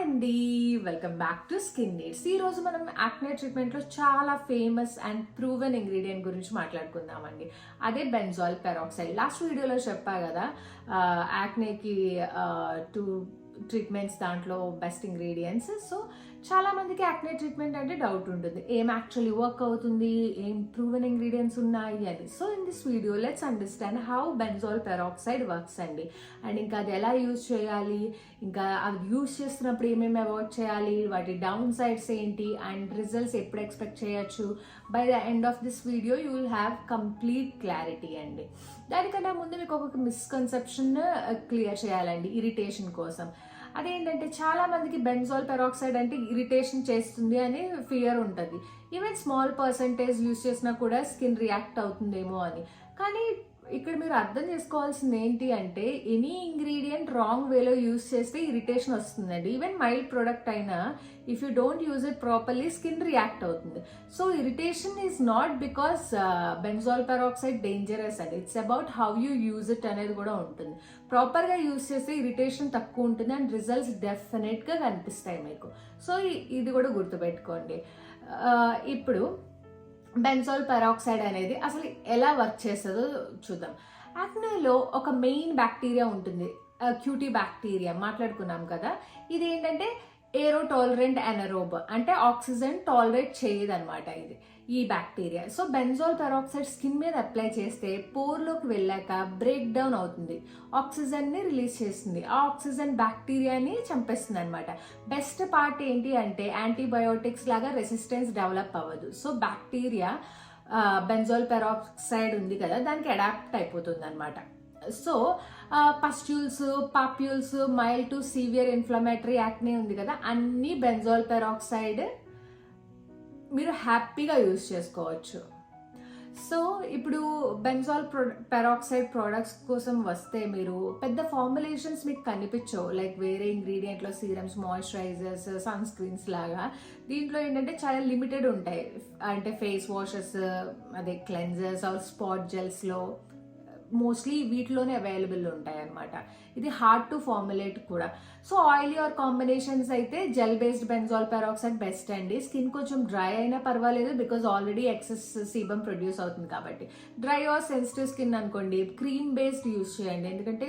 అండి, welcome back to skin needs. ఈ రోజు మనం యాక్నే ట్రీట్మెంట్ లో చాలా ఫేమస్ అండ్ ప్రూవెన్ ఇంగ్రీడియంట్ గురించి మాట్లాడుకుందామండి. అదే బెంజాల్ పెరాక్సైడ్. లాస్ట్ వీడియోలో చెప్పా కదా, యాక్నేకి 2 ట్రీట్మెంట్స్ దాంట్లో బెస్ట్ ఇంగ్రీడియంట్స్. సో చాలా మందికి యాక్నే ట్రీట్మెంట్ అంటే డౌట్ ఉంటుంది, ఏం యాక్చువల్లీ వర్క్ అవుతుంది, ఏం ప్రూవెన్ ఇంగ్రీడియంట్స్ ఉన్నాయి అని. So in this video let's understand how benzoyl peroxide works అండి. అండ్ ఇంకా అది ఎలా యూజ్ చేయాలి, ఇంకా అది యూజ్ చేస్తున్నప్పుడు ఏమేమి అవాయిడ్ చేయాలి, వాటి డౌన్ సైడ్స్ ఏంటి, అండ్ రిజల్ట్స్ ఎప్పుడు ఎక్స్పెక్ట్ చేయొచ్చు. By the end of this video you will have complete clarity అండి. దానికన్నా ముందు మీకు ఒక మిస్కన్సెప్షన్ క్లియర్ చేయాలండి, ఇరిటేషన్ కోసం. అదేంటంటే చాలా మందికి బెంజాల్ పెరాక్సైడ్ అంటే ఇరిటేషన్ చేస్తుంది అని ఫియర్ ఉంటుంది. ఈవెన్ స్మాల్ పర్సంటేజ్ యూజ్ చేసినా కూడా స్కిన్ రియాక్ట్ అవుతుందేమో అని. కానీ ఇక్కడ మీరు అర్థం చేసుకోవాల్సింది ఏంటి అంటే, ఎనీ ఇంగ్రీడియంట్ రాంగ్ వేలో యూజ్ చేస్తే ఇరిటేషన్ వస్తుందండి. ఈవెన్ మైల్డ్ ప్రొడక్ట్ అయినా if you don't use it properly skin react అవుతుంది. So irritation is not because benzoyl peroxide dangerous అండి, it's about how you use it అనేది కూడా ఉంటుంది. ప్రాపర్గా యూజ్ చేస్తే ఇరిటేషన్ తక్కువ ఉంటుంది అండ్ రిజల్ట్స్ డెఫినెట్గా కనిపిస్తాయి మీకు. సో ఇది కూడా గుర్తుపెట్టుకోండి. ఇప్పుడు బెంజాల్ పెరాక్సైడ్ అనేది అసలు ఎలా వర్క్ చేస్తుందో చూద్దాం. యాక్నేలో ఒక మెయిన్ బ్యాక్టీరియా ఉంటుంది, క్యూటీ బ్యాక్టీరియా మాట్లాడుకున్నాం కదా. ఇది ఏంటంటే ఏరో టాలరెంట్ ఎనరోబ్, అంటే ఆక్సిజన్ టాలరేట్ చేయదన్నమాట ఇది ఈ bacteria. So benzoyl peroxide skin మీద అప్లై చేస్తే పోర్లోకి వెళ్ళాక బ్రేక్ డౌన్ అవుతుంది, ఆక్సిజన్ని రిలీజ్ చేస్తుంది, ఆ ఆక్సిజన్ బ్యాక్టీరియాని చంపేస్తుంది అనమాట. బెస్ట్ పార్ట్ ఏంటి అంటే యాంటీబయోటిక్స్ లాగా రెసిస్టెన్స్ డెవలప్ అవ్వదు. సో బ్యాక్టీరియా బెంజాల్ పెరాక్సైడ్ ఉంది కదా, దానికి అడాప్ట్ అయిపోతుంది అనమాట. So pustules, papules, mild to severe inflammatory acne ఉంది కదా, అన్ని బెంజాల్ పెరాక్సైడ్ మీరు హ్యాపీగా యూజ్ చేసుకోవచ్చు. సో ఇప్పుడు బెంజాల్ పెరాక్సైడ్ ప్రోడక్ట్స్ కోసం వస్తే మీరు పెద్ద ఫార్ములేషన్స్ మీకు కనిపించవు, లైక్ వేరే ఇంగ్రీడియంట్లో సీరమ్స్, మాయిశ్చరైజర్స్, సన్ స్క్రీన్స్ లాగా. దీంట్లో ఏంటంటే చాలా లిమిటెడ్ ఉంటాయి, అంటే ఫేస్ వాషెస్, అదే క్లెన్జర్స్ ఆర్ స్పాట్ జెల్స్లో మోస్ట్లీ వీటిలోనే అవైలబుల్ ఉంటాయి అన్నమాట. ఇది హార్డ్ టు ఫార్ములేట్ కూడా. సో ఆయిలీ ఆర్ కాంబినేషన్స్ అయితే gel based benzoyl peroxide best అండి. స్కిన్ కొంచెం డ్రై అయినా పర్వాలేదు, because already excess sebum produce అవుతుంది కాబట్టి. డ్రై ఆర్ సెన్సిటివ్ స్కిన్ అనుకోండి, క్రీమ్ బేస్డ్ యూజ్ చేయండి, ఎందుకంటే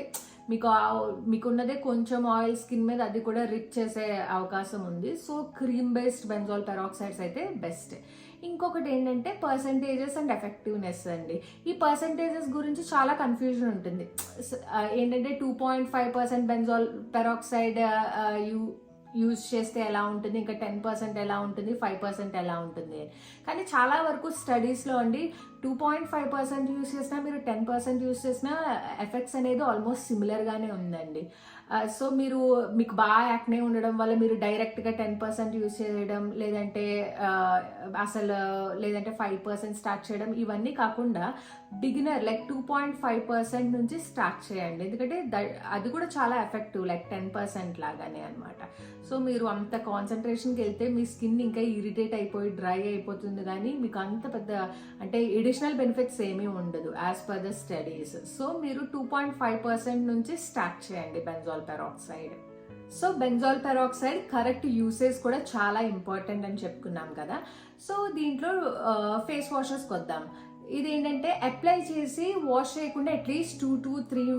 మీకున్నదే కొంచెం ఆయిల్ స్కిన్ మీద, అది కూడా రిచ్ చేసే అవకాశం ఉంది. సో క్రీమ్ బేస్డ్ బెంజాల్ పెరాక్సైడ్స్ అయితే బెస్ట్. ఇంకొకటి ఏంటంటే పర్సంటేజెస్ అండ్ ఎఫెక్టివ్నెస్ అండి. ఈ పర్సంటేజెస్ గురించి చాలా కన్ఫ్యూజన్ ఉంటుంది. ఏంటంటే 2.5% బెంజాల్ పెరాక్సైడ్ యూజ్ చేస్తే ఎలా ఉంటుంది, ఇంకా 10% ఎలా ఉంటుంది, 5% ఎలా ఉంటుంది. కానీ చాలా వరకు స్టడీస్లో అండి 2.5% యూజ్ చేసినా, మీరు 10% యూజ్ చేసినా ఎఫెక్ట్స్ అనేది ఆల్మోస్ట్ సిమిలర్గానే ఉందండి. సో మీకు బాగా యాక్నే ఉండడం వల్ల మీరు డైరెక్ట్గా 10% యూజ్ చేయడం, లేదంటే 5% స్టార్ట్ చేయడం, ఇవన్నీ కాకుండా బిగినర్ లైక్ 2.5% నుంచి స్టార్ట్ చేయండి, ఎందుకంటే అది కూడా చాలా ఎఫెక్టివ్, లైక్ 10% లాగానే అనమాట. సో మీరు అంత కాన్సన్ట్రేషన్కి వెళ్తే మీ స్కిన్ ఇంకా ఇరిటేట్ అయిపోయి డ్రై అయిపోతుంది, కానీ మీకు అంత పెద్ద అంటే ఎడిషనల్ బెనిఫిట్స్ ఏమీ ఉండదు as per the studies. So మీరు 2.5% నుంచి స్టార్ట్ చేయండి benzoyl peroxide. So benzoyl peroxide correct usage కూడా చాలా ఇంపార్టెంట్ అని చెప్పుకున్నాం కదా. సో దీంట్లో ఫేస్ వాషెస్కి వద్దాం. ఇదేంటంటే అప్లై చేసి వాష్ చేయకుండా అట్లీస్ట్ 2 to 3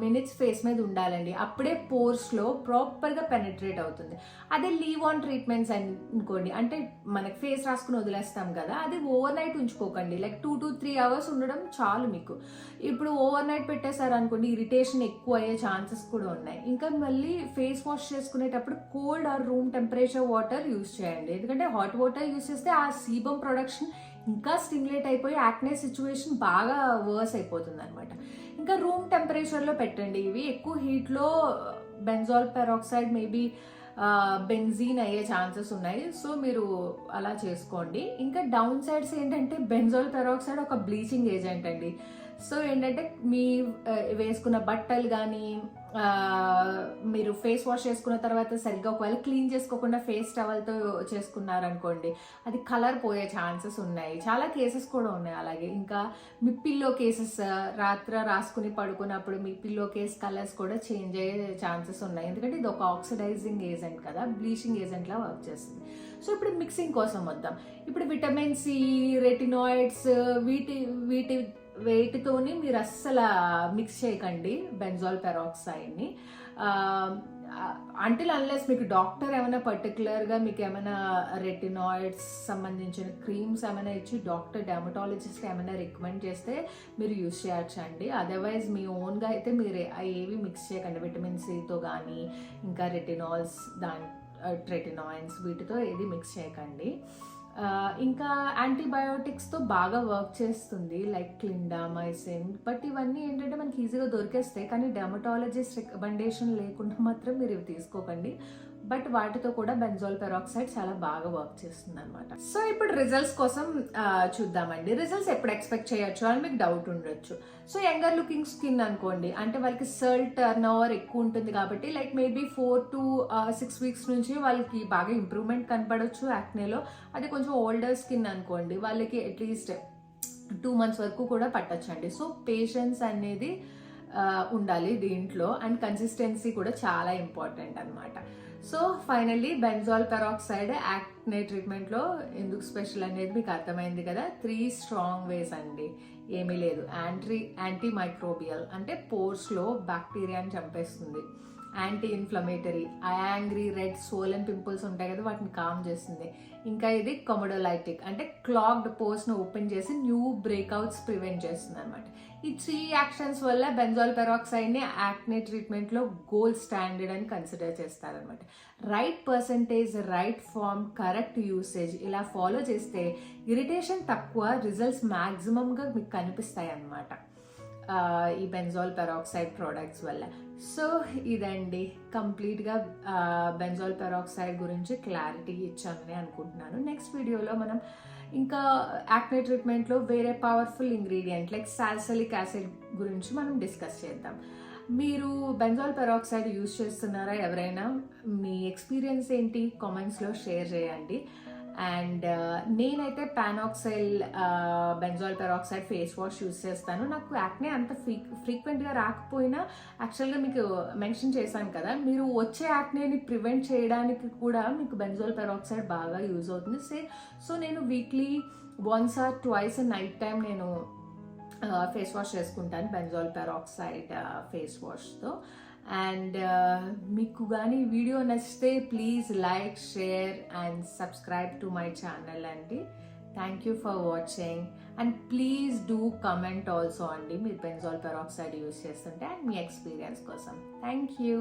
minutes ఫేస్ మీద ఉండాలండి, అప్పుడే పోర్స్లో ప్రాపర్గా పెనట్రేట్ అవుతుంది. అదే లీవ్ ఆన్ ట్రీట్మెంట్స్ అనుకోండి, అంటే మనకి ఫేస్ రాసుకుని వదిలేస్తాం కదా, అది over night ఉంచుకోకండి, like 2 to 3 hours ఉండడం చాలు మీకు. ఇప్పుడు ఓవర్ నైట్ పెట్టేశారు అనుకోండి, ఇరిటేషన్ ఎక్కువ అయ్యే ఛాన్సెస్ కూడా ఉన్నాయి. ఇంకా మళ్ళీ ఫేస్ వాష్ చేసుకునేటప్పుడు cold or room temperature water use చేయండి, ఎందుకంటే హాట్ వాటర్ యూజ్ చేస్తే ఆ సీబమ్ ప్రొడక్షన్ ఇంకా స్టిమ్యులేట్ అయిపోయి యాక్నే సిచ్యువేషన్ బాగా వర్స్ అయిపోతుంది అనమాట. ఇంకా రూమ్ టెంపరేచర్లో పెట్టండి. ఇవి ఎక్కువ హీట్లో బెంజాల్ పెరాక్సైడ్ మేబీ బెంజీన్ అయ్యే ఛాన్సెస్ ఉన్నాయి, సో మీరు అలా చేసుకోండి. ఇంకా డౌన్ సైడ్స్ ఏంటంటే బెంజాల్ పెరాక్సైడ్ ఒక బ్లీచింగ్ ఏజెంట్ అండి. సో ఏంటంటే మీ వేసుకున్న బట్టలు కానీ మీరు ఫేస్ వాష్ చేసుకున్న తర్వాత సరిగ్గా ఒకవేళ క్లీన్ చేసుకోకుండా ఫేస్ టవల్తో చేసుకున్నారనుకోండి, అది కలర్ పోయే ఛాన్సెస్ ఉన్నాయి. చాలా కేసెస్ కూడా ఉన్నాయి అలాగే. ఇంకా మీ పిల్లో కేసెస్ రాసుకుని పడుకున్నప్పుడు మీ పిల్లో కేస్ కలర్స్ కూడా చేంజ్ అయ్యే ఛాన్సెస్ ఉన్నాయి. ఎందుకంటే ఇది ఒక ఆక్సిడైజింగ్ ఏజెంట్ కదా, బ్లీచింగ్ ఏజెంట్లా వర్క్ చేస్తుంది. సో ఇప్పుడు మిక్సింగ్ కోసం వద్దాం. ఇప్పుడు విటమిన్ సి, రెటినాయిడ్స్, వీటితోని మీరు అస్సలు మిక్స్ చేయకండి బెంజాల్ పెరాక్సైడ్ని. అంటిల్ అన్లెస్ మీకు డాక్టర్ ఏమైనా పర్టికులర్గా మీకు ఏమైనా రెటినాయిడ్స్ సంబంధించిన క్రీమ్స్ ఏమైనా ఇచ్చి డాక్టర్ డెర్మటాలజిస్ట్ ఏమైనా రికమెండ్ చేస్తే మీరు యూజ్ చేయొచ్చండి. అదర్వైజ్ మీ ఓన్గా అయితే మీరు ఏవి మిక్స్ చేయకండి. విటమిన్ సితో కానీ ఇంకా ట్రెటినాయిన్స్ వీటితో ఏది మిక్స్ చేయకండి. ఇంకా యాంటీబయోటిక్స్తో బాగా వర్క్ చేస్తుంది లైక్ క్లిండామైసిన్. బట్ ఇవన్నీ ఏంటంటే మనకి ఈజీగా దొరికేస్తాయి, కానీ డెర్మటాలజిస్ట్ రికమెండేషన్ లేకుండా మాత్రం మీరు ఇవి తీసుకోకండి. బట్ వాటితో కూడా బెంజాల్ పెరాక్సైడ్ చాలా బాగా వర్క్ చేస్తుంది అనమాట. సో ఇప్పుడు రిజల్ట్స్ కోసం చూద్దామండి. రిజల్ట్స్ ఎప్పుడు ఎక్స్పెక్ట్ చేయొచ్చు అని మీకు డౌట్ ఉండొచ్చు. సో యంగర్ లుకింగ్ స్కిన్ అనుకోండి, అంటే వాళ్ళకి సెల్ టర్న్ ఓవర్ ఎక్కువ ఉంటుంది కాబట్టి లైక్ మేబీ 4 to 6 weeks నుంచి వాళ్ళకి బాగా ఇంప్రూవ్మెంట్ కనపడవచ్చు యాక్నేలో. అది కొంచెం ఓల్డర్ స్కిన్ అనుకోండి, వాళ్ళకి అట్లీస్ట్ 2 months వరకు కూడా పట్టొచ్చండి. సో పేషెన్స్ అనేది ఉండాలి దీంట్లో, అండ్ కన్సిస్టెన్సీ కూడా చాలా ఇంపార్టెంట్ అనమాట. సో ఫైనల్లీ బెంజాల్ పెరాక్సైడ్ యాక్నే ట్రీట్మెంట్లో ఎందుకు స్పెషల్ అనేది మీకు అర్థమైంది కదా. 3 strong వేస్ అండి, ఏమీ లేదు. యాంటీ మైక్రోబియల్ అంటే పోర్స్లో బ్యాక్టీరియాని చంపేస్తుంది. Anti inflammatory, angry red swollen pimples ఉంటాయి కదా, వాటిని కామ్ చేస్తుంది. ఇంకా ఇది కొమోడోలైటిక్ అంటే క్లాగ్డ్ పోర్స్ను ఓపెన్ చేసి న్యూ బ్రేక్అవుట్స్ ప్రివెంట్ చేస్తుంది అనమాట. ఈ 3 యాక్షన్స్ వల్ల బెంజాల్ పెరాక్సైడ్ని యాక్నే ట్రీట్మెంట్లో గోల్డ్ స్టాండర్డ్ అని కన్సిడర్ చేస్తారనమాట. Right percentage, right form, correct usage ఇలా ఫాలో చేస్తే ఇరిటేషన్ తక్కువ, రిజల్ట్స్ మ్యాక్సిమంగా మీకు కనిపిస్తాయి అన్నమాట ఈ బెంజాల్ పెరాక్సైడ్ ప్రోడక్ట్స్ వల్ల. సో ఇదండి కంప్లీట్గా బెంజాల్ పెరాక్సైడ్ గురించి క్లారిటీ ఇచ్చానని అనుకుంటున్నాను. నెక్స్ట్ వీడియోలో మనం ఇంకా యాక్నే ట్రీట్మెంట్లో వేరే powerful ingredient like salicylic acid గురించి మనం డిస్కస్ చేద్దాం. మీరు బెంజాల్ పెరాక్సైడ్ యూజ్ చేస్తున్నారా? ఎవరైనా మీ ఎక్స్పీరియన్స్ ఏంటి కామెంట్స్లో షేర్ చేయండి. అండ్ నేనైతే పానాక్సైల్ బెంజాల్ పెరాక్సైడ్ ఫేస్ వాష్ యూజ్ చేస్తాను. నాకు యాక్నే అంత ఫ్రీక్వెంట్గా రాకపోయినా యాక్చువల్గా మీకు మెన్షన్ చేశాను కదా, మీరు వచ్చే యాక్నేని ప్రివెంట్ చేయడానికి కూడా మీకు బెంజాల్ పెరాక్సైడ్ బాగా యూజ్ అవుతుంది. సో నేను వీక్లీ 1 or 2 నైట్ టైం నేను ఫేస్ వాష్ చేసుకుంటాను బెంజాల్ పెరాక్సైడ్ ఫేస్ వాష్తో. అండ్ మీకు కానీ వీడియో నచ్చితే please like, share and subscribe to my channel అండి. Thank you for watching and please do comment also అండి మీరు బెంజాల్ పెరాక్సైడ్ యూజ్ చేస్తుంటే అండ్ మీ ఎక్స్పీరియన్స్ కోసం. Thank you.